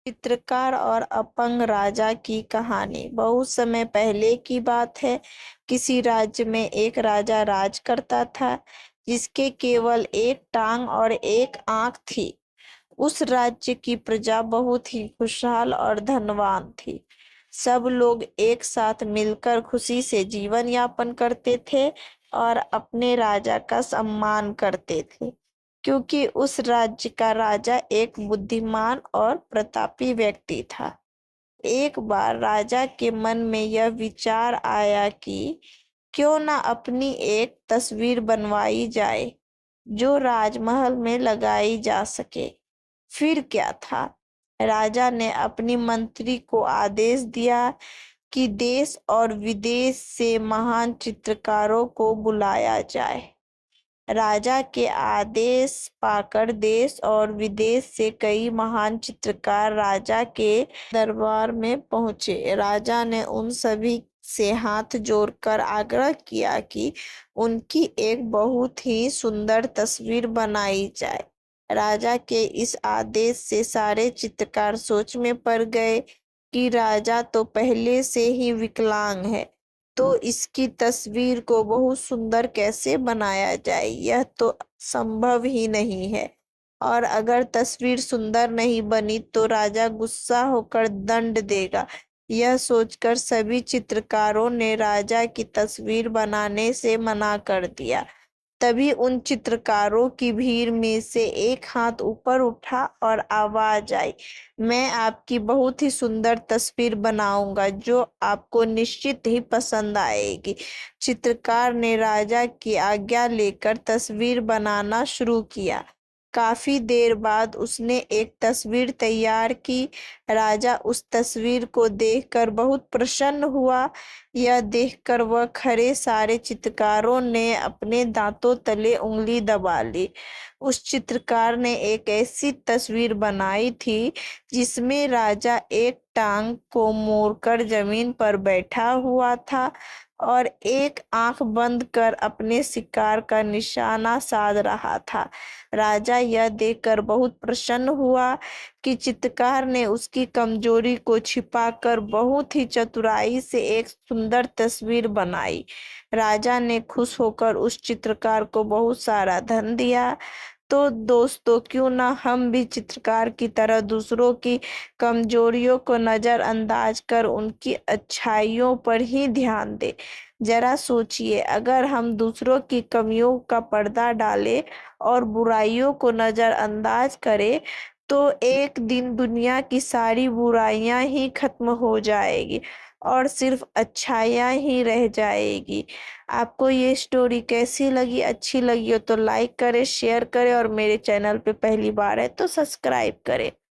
चित्रकार और अपंग राजा की कहानी। बहुत समय पहले की बात है। किसी राज्य में एक राजा राज करता था, जिसके केवल एक टांग और एक आंख थी। उस राज्य की प्रजा बहुत ही खुशहाल और धनवान थी। सब लोग एक साथ मिलकर खुशी से जीवन यापन करते थे और अपने राजा का सम्मान करते थे, क्योंकि उस राज्य का राजा एक बुद्धिमान और प्रतापी व्यक्ति था। एक बार राजा के मन में यह विचार आया कि क्यों ना अपनी एक तस्वीर बनवाई जाए जो राजमहल में लगाई जा सके। फिर क्या था, राजा ने अपनी मंत्री को आदेश दिया कि देश और विदेश से महान चित्रकारों को बुलाया जाए। राजा के आदेश पाकर देश और विदेश से कई महान चित्रकार राजा के दरबार में पहुंचे। राजा ने उन सभी से हाथ जोड़कर आग्रह किया कि उनकी एक बहुत ही सुंदर तस्वीर बनाई जाए। राजा के इस आदेश से सारे चित्रकार सोच में पड़ गए कि राजा तो पहले से ही विकलांग है, तो इसकी तस्वीर को बहुत सुंदर कैसे बनाया जाए, यह तो संभव ही नहीं है। और अगर तस्वीर सुंदर नहीं बनी तो राजा गुस्सा होकर दंड देगा। यह सोचकर सभी चित्रकारों ने राजा की तस्वीर बनाने से मना कर दिया। तभी उन चित्रकारों की भीड़ में से एक हाथ ऊपर उठा और आवाज आई, मैं आपकी बहुत ही सुंदर तस्वीर बनाऊंगा जो आपको निश्चित ही पसंद आएगी। चित्रकार ने राजा की आज्ञा लेकर तस्वीर बनाना शुरू किया। काफी देर बाद उसने एक तस्वीर तैयार की। राजा उस तस्वीर को देखकर बहुत प्रसन्न हुआ। यह देखकर वह खड़े सारे चित्रकारों ने अपने दांतों तले उंगली दबा ली। उस चित्रकार ने एक ऐसी तस्वीर बनाई थी जिसमें राजा एक टांग को मोड़कर जमीन पर बैठा हुआ था और एक आंख बंद कर अपने शिकार का निशाना साध रहा था। राजा यह देखकर बहुत प्रसन्न हुआ कि चित्रकार ने उसकी कमजोरी को छिपाकर बहुत ही चतुराई से एक सुंदर तस्वीर बनाई। राजा ने खुश होकर उस चित्रकार को बहुत सारा धन दिया। तो दोस्तों, क्यों ना हम भी चित्रकार की तरह दूसरों की कमजोरियों को नजरअंदाज कर उनकी अच्छाइयों पर ही ध्यान दें। जरा सोचिए, अगर हम दूसरों की कमियों का पर्दा डालें और बुराइयों को नजरअंदाज करें तो एक दिन दुनिया की सारी बुराइयां ही खत्म हो जाएगी और सिर्फ अच्छाइयां ही रह जाएगी। आपको ये स्टोरी कैसी लगी? अच्छी लगी हो तो लाइक करें, शेयर करें और मेरे चैनल पे पहली बार है तो सब्सक्राइब करें।